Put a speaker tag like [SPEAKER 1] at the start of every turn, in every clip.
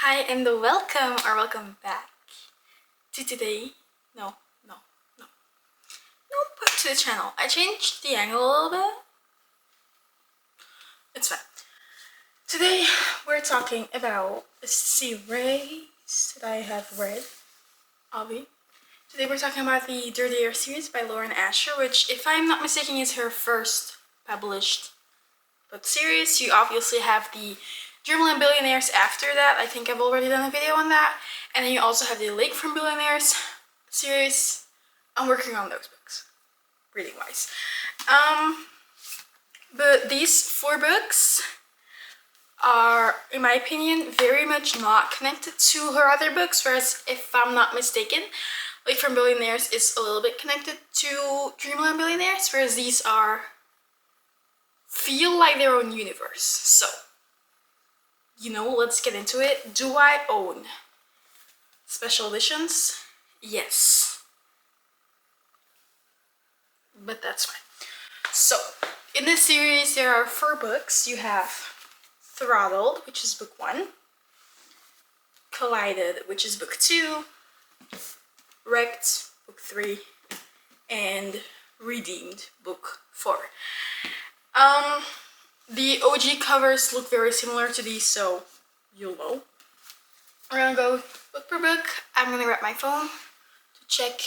[SPEAKER 1] Hi and welcome back to today. No, back to the channel. I changed the angle a little bit. It's fine. Today we're talking about a series that I have read, Abby. Today we're talking about the Dirty Air series by Lauren Asher, which, if I'm not mistaken, is her first published book series. You obviously have the Dreamland Billionaires after that. I think I've already done a video on that. And then you also have the Lake from Billionaires series. I'm working on those books, reading wise. But these 4 books are, in my opinion, very much not connected to her other books, whereas, if I'm not mistaken, Lake from Billionaires is a little bit connected to Dreamland Billionaires, whereas these feel like their own universe. So, let's get into it. Do I own special editions? Yes. But that's fine. So, in this series, there are 4 books. You have Throttled, which is book 1. Collided, which is book 2. Wrecked, book 3. And Redeemed, book 4. The OG covers look very similar to these, so you'll know. We're gonna go book per book. I'm gonna grab my phone to check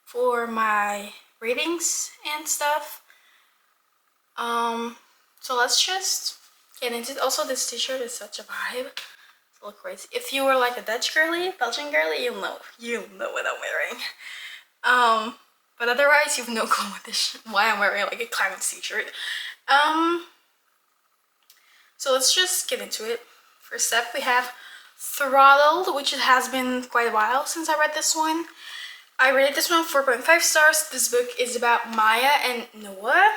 [SPEAKER 1] for my ratings and stuff. So let's just get into it. Also, this t-shirt is such a vibe. It's a little crazy. If you were like a Dutch girly, Belgian girly, you'll know what I'm wearing. But otherwise, you've no clue why I'm wearing like a climate t-shirt. So let's just get into it. First up, we have Throttled, which it has been quite a while since I read this one. I rated this one 4.5 stars. This book is about Maya and Noah.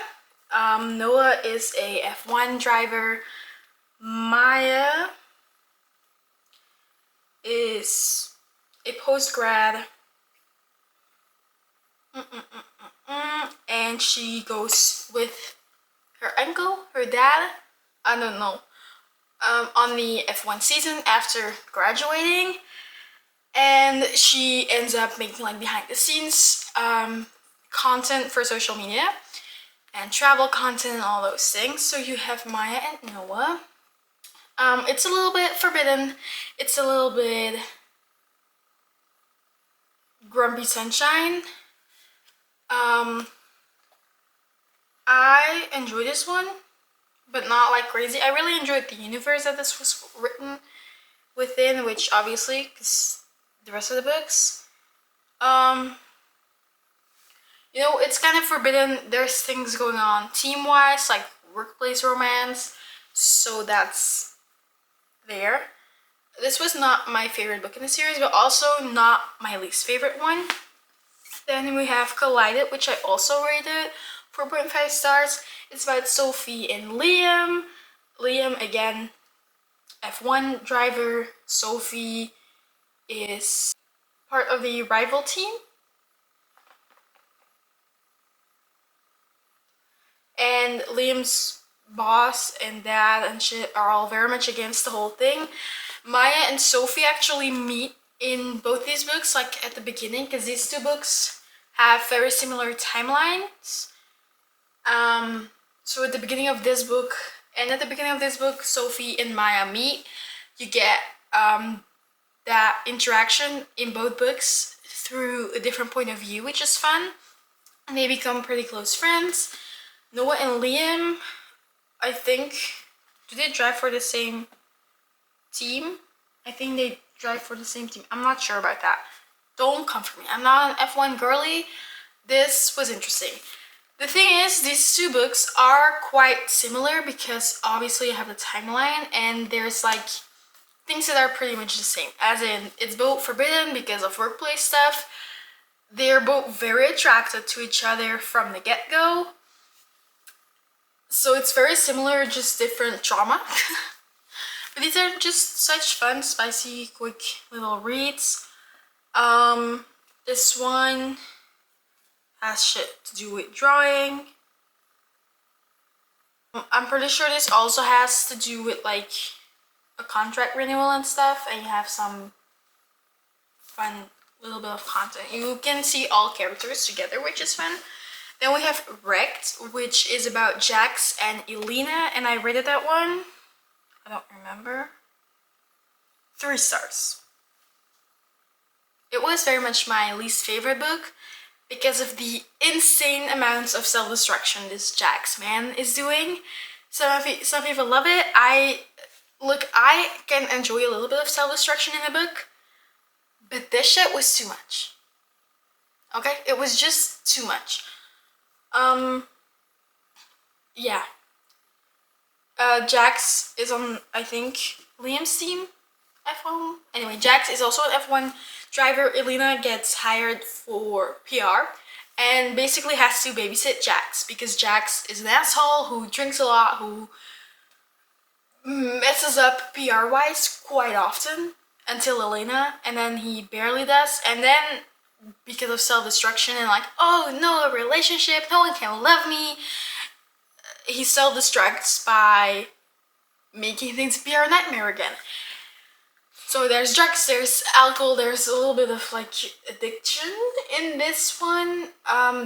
[SPEAKER 1] Noah is a F1 driver. Maya is a post-grad. And she goes with her uncle, her dad, I don't know, on the F1 season after graduating. And she ends up making like behind the scenes content for social media and travel content and all those things. So you have Maya and Noah. It's a little bit forbidden. It's a little bit grumpy sunshine. I enjoyed this one, but not like crazy. I really enjoyed the universe that this was written within, which obviously, because the rest of the books, it's kind of forbidden. There's things going on team-wise, like workplace romance, so that's there. This was not my favorite book in the series, but also not my least favorite one. Then we have Collided, which I also rated 4.5 stars. It's about Sophie and Liam. Liam, again, F1 driver. Sophie is part of the rival team. And Liam's boss and dad and shit are all very much against the whole thing. Maya and Sophie actually meet in both these books, like at the beginning, because these 2 books have very similar timelines. So at the beginning of this book, Sophie and Maya meet. You get that interaction in both books through a different point of view, which is fun. And they become pretty close friends. Noah and Liam, I think, do they drive for the same team? I think they drive for the same team. I'm not sure about that. Don't come for me. I'm not an F1 girly. This was interesting. The thing is, these 2 books are quite similar because obviously you have the timeline and there's like things that are pretty much the same. As in, it's both forbidden because of workplace stuff. They're both very attracted to each other from the get-go. So it's very similar, just different trauma. But these are just such fun, spicy, quick little reads. This one has shit to do with drawing. I'm pretty sure this also has to do with like a contract renewal and stuff, and you have some fun little bit of content. You can see all characters together, which is fun. Then we have Wrecked, which is about Jax and Elena, and I rated that one, I don't remember, 3 stars. It was very much my least favorite book because of the insane amounts of self-destruction this Jax man is doing. Some people love it. I can enjoy a little bit of self-destruction in a book, but this shit was too much. Okay? It was just too much. Yeah. Jax is on, I think, Liam's team, F1. Anyway, Jax is also an F1 driver. Elena gets hired for PR and basically has to babysit Jax because Jax is an asshole who drinks a lot, who messes up PR-wise quite often until Elena, and then he barely does, and then because of self-destruction and like, oh no, a relationship, no one can love me, he self-destructs by making things appear a nightmare again. So there's drugs, there's alcohol, there's a little bit of like addiction in this one.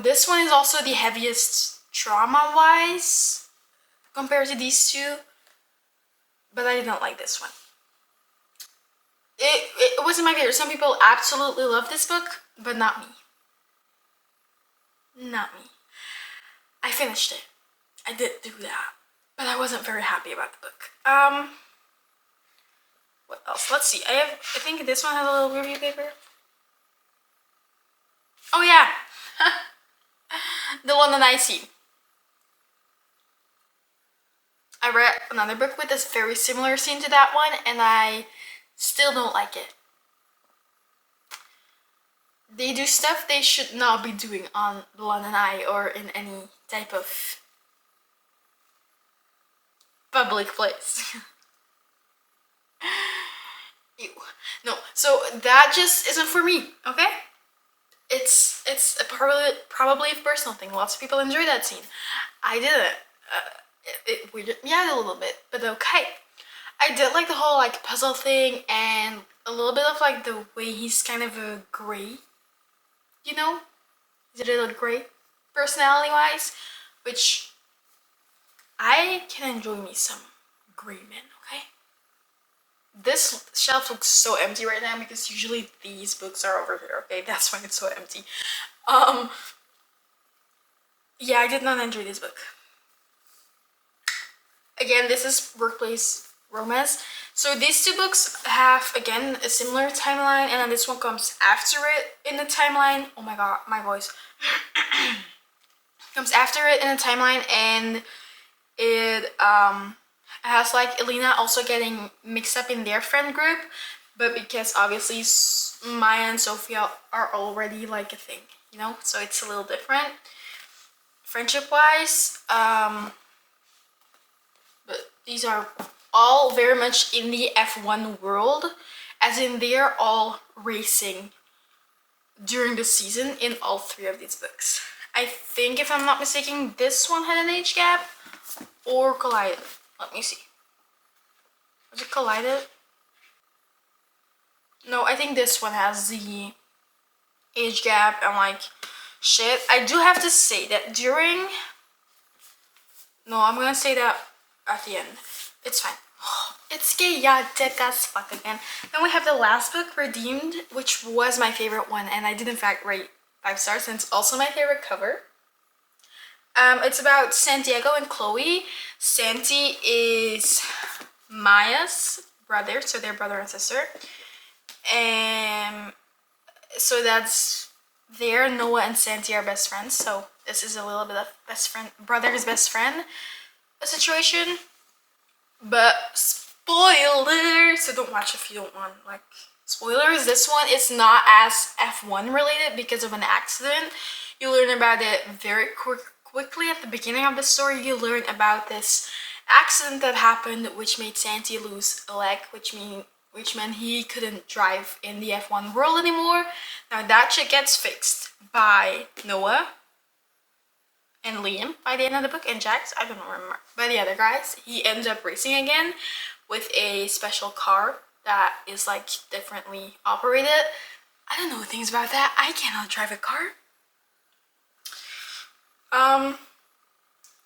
[SPEAKER 1] This one is also the heaviest trauma-wise compared to these two, but I didn't like this one. It wasn't my favorite. Some people absolutely love this book, but not me. Not me. I finished it. I did do that, but I wasn't very happy about the book. What else? Let's see. I think this one has a little review paper. Oh yeah, the London Icy. I read another book with a very similar scene to that one, and I still don't like it. They do stuff they should not be doing on the London Eye or in any type of public place. Ew. No, so that just isn't for me, okay? It's probably a personal thing. Lots of people enjoy that scene. I didn't. It weirded me out a little bit, but okay. I did like the whole like puzzle thing and a little bit of like the way he's kind of a gray, you know? He's a little gray personality-wise, which I can enjoy me some gray men, okay? This shelf looks so empty right now because usually these books are over here, okay? That's why it's so empty. Yeah, I did not enjoy this book. Again, this is workplace romance. So these two books have, again, a similar timeline, and then this one comes after it in the timeline. Oh my god, my voice. Comes after it in the timeline, and it has like Elena also getting mixed up in their friend group, but because obviously Maya and Sophia are already like a thing, you know, so it's a little different friendship wise. But these are all very much in the F1 world, as in they're all racing during the season in all 3 of these books. I think, if I'm not mistaken, this one had an age gap or collided. Let me see. Was it collided? No, I think this one has the age gap and like shit. I do have to say that during... No, I'm gonna say that at the end. It's fine. It's chaotic as fuck again. Then we have the last book, Redeemed, which was my favorite one, and I did in fact rate 5 stars, and it's also my favorite cover. It's about Santiago and Chloe. Santi is Maya's brother, so they're brother and sister. And so that's there. Noah and Santi are best friends, so this is a little bit of best friend, brother's best friend situation. But spoilers, so don't watch if you don't want like spoilers. This one is not as F1 related because of an accident. You learn about it very quickly at the beginning of the story. You learn about this accident that happened, which made Santi lose a leg, which meant he couldn't drive in the F1 world anymore. Now that shit gets fixed by Noah and Liam by the end of the book, and Jax, I don't remember, by the other guys. He ends up racing again, with a special car that is like differently operated. I don't know things about that. I cannot drive a car.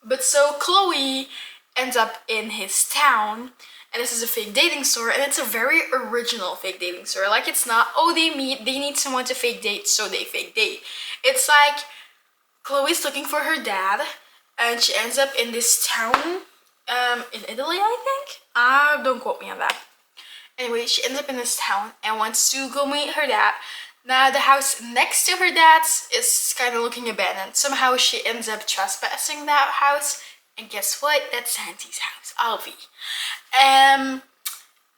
[SPEAKER 1] But so Chloe ends up in his town, and this is a fake dating store, and it's a very original fake dating store. Like, it's not, oh, they meet, they need someone to fake date, so they fake date. It's like Chloe's looking for her dad, and she ends up in this town, in Italy, I think? Don't quote me on that. Anyway, she ends up in this town and wants to go meet her dad. Now, the house next to her dad's is kind of looking abandoned. Somehow she ends up trespassing that house, and guess what? That's Santi's house, Alvi.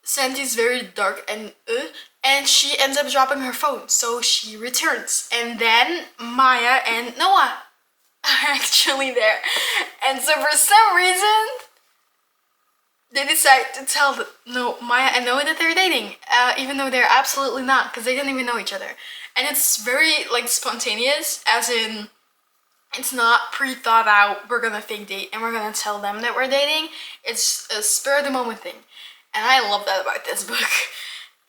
[SPEAKER 1] Santi's very dark and she ends up dropping her phone, so she returns. And then Maya and Noah are actually there. And so for some reason, they decide to tell Maya and Noah that they're dating, even though they're absolutely not, because they don't even know each other. And it's very like spontaneous, as in it's not pre-thought out, we're gonna fake date and we're gonna tell them that we're dating. It's a spur of the moment thing. And I love that about this book.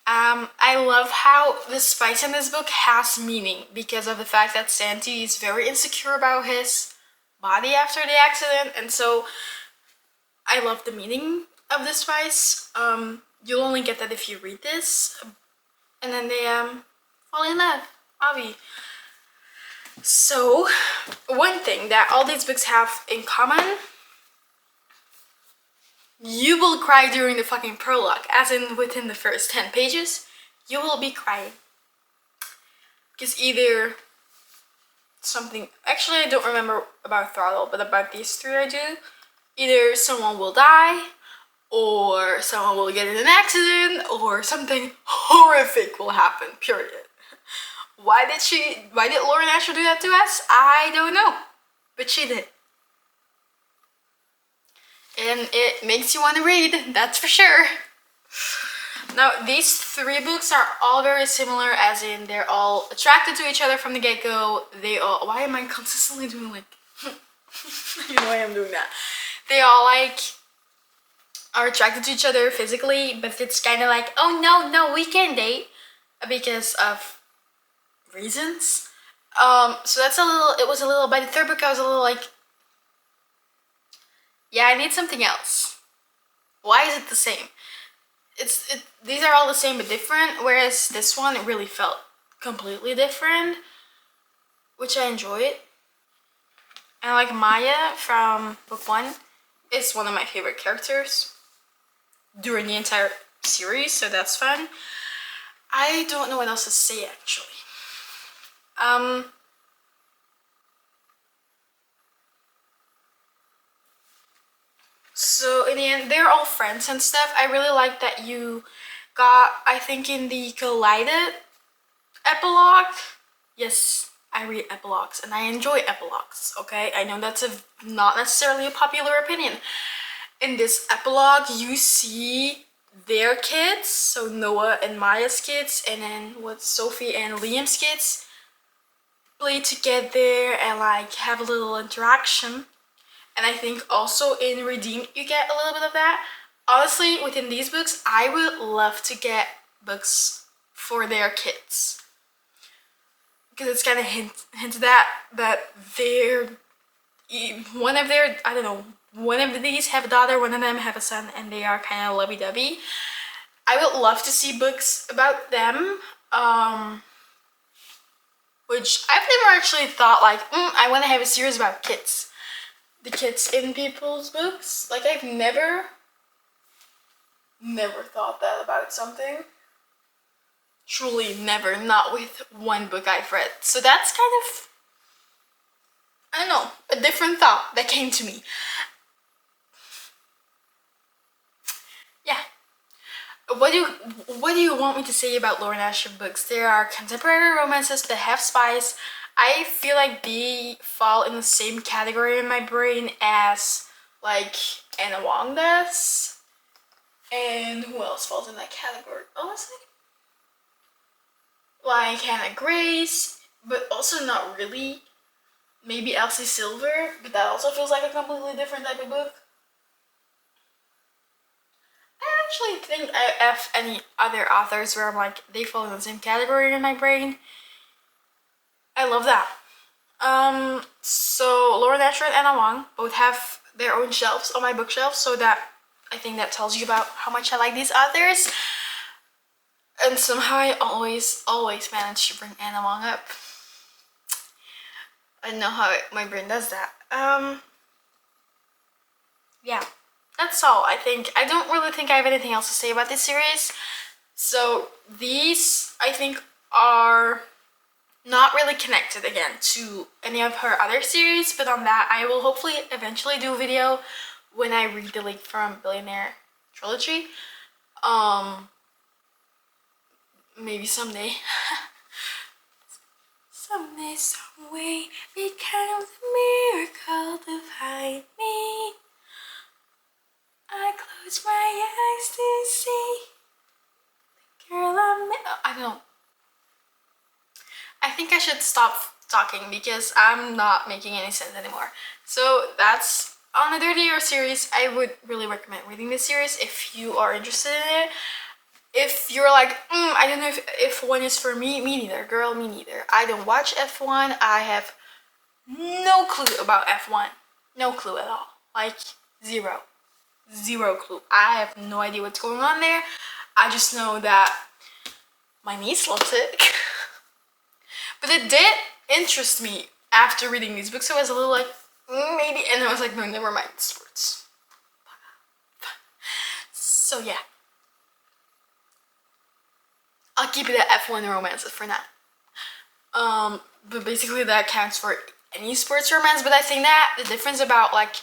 [SPEAKER 1] I love how the spice in this book has meaning because of the fact that Santi is very insecure about his body after the accident, and so I love the meaning of the spice. You'll only get that if you read this. And then they fall in love, Avi. So, one thing that all these books have in common, you will cry during the fucking prologue, as in within the first 10 pages, you will be crying. Because either something, actually I don't remember about Throttle, but about these three I do. Either someone will die, or someone will get in an accident, or something horrific will happen, period. Why did Lauren Asher do that to us? I don't know, but she did. And it makes you want to read, that's for sure. Now, these three books are all very similar, as in they're all attracted to each other from the get-go. Why am I consistently doing like, you know I am doing that. They all like are attracted to each other physically, but it's kind of like, oh no, we can't date because of reasons. So that's it was a little, by the third book I was a little like, yeah, I need something else. Why is it the same? These are all the same but different, whereas this one it really felt completely different, which I enjoyed. And like Maya from book 1 is one of my favorite characters during the entire series, so that's fun. I don't know what else to say actually. So in the end, they're all friends and stuff. I really like that you got, I think in the collided epilogue. Yes, I read epilogues and I enjoy epilogues, okay? I know that's not necessarily a popular opinion. In this epilogue, you see their kids, so Noah and Maya's kids, and then what Sophie and Liam's kids play together and like have a little interaction. And I think also in Redeemed you get a little bit of that. Honestly, within these books, I would love to get books for their kids, because it's kind of hinted at that they're one of their, I don't know, one of these have a daughter, one of them have a son, and they are kind of lovey-dovey. I would love to see books about them, which I've never actually thought like, I want to have a series about kids. The kids in people's books. Like, I've never thought that about something. Truly never, not with one book I've read. So that's kind of, I don't know, a different thought that came to me. Yeah. What do you want me to say about Lauren Asher books? There are contemporary romances that have spice. I feel like they fall in the same category in my brain as like Anna Wong does. And who else falls in that category, honestly? Like Hannah Grace, but also not really. Maybe Elsie Silver, but that also feels like a completely different type of book. I actually think I have any other authors where I'm like, they fall in the same category in my brain. I love that. So Laura Nasher and Anna Wong both have their own shelves on my bookshelf, so that I think that tells you about how much I like these authors. And somehow I always manage to bring Anna Wong up. I don't know how my brain does that. Yeah, that's all. I don't really think I have anything else to say about this series. So these, I think, are not really connected again to any of her other series, but on that I will hopefully eventually do a video when I read the Lake from Billionaire trilogy. Maybe someday. Someday, some way, becomes a miracle to find me. I close my eyes to see the girl I don't know. I think I should stop talking because I'm not making any sense anymore. So that's on the 30-year series. I would really recommend reading this series if you are interested in it. If you're like, I don't know if F1 is for me neither, girl, me neither. I don't watch F1. I have no clue about F1. No clue at all. Like, zero clue. I have no idea what's going on there. I just know that my niece loves it. But it did interest me after reading these books. So I was a little like, maybe, and I was like, no, never mind, sports. So yeah. I'll keep it at F1 romances for now. But basically that counts for any sports romance. But I think that the difference about like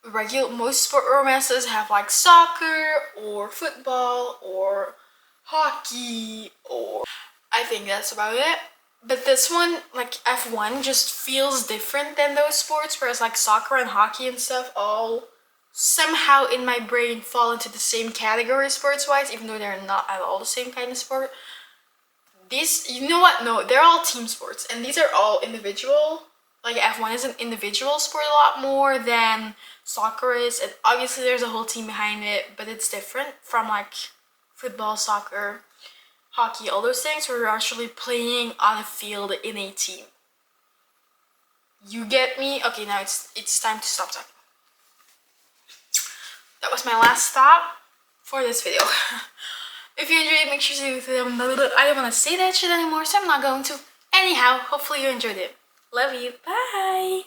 [SPEAKER 1] most sport romances have like soccer or football or hockey, or I think that's about it. But this one, like F1, just feels different than those sports, whereas like soccer and hockey and stuff all somehow in my brain fall into the same category sports-wise, even though they're not at all the same kind of sport. These, you know what? No, they're all team sports, and these are all individual. Like F1 is an individual sport a lot more than soccer is, and obviously there's a whole team behind it, but it's different from like football, soccer, hockey, all those things where you're actually playing on a field in a team. You get me? Okay, now it's time to stop talking. That was my last thought for this video. If you enjoyed it, make sure to leave a thumbs up. I don't want to say that shit anymore, so I'm not going to. Anyhow, hopefully you enjoyed it. Love you. Bye.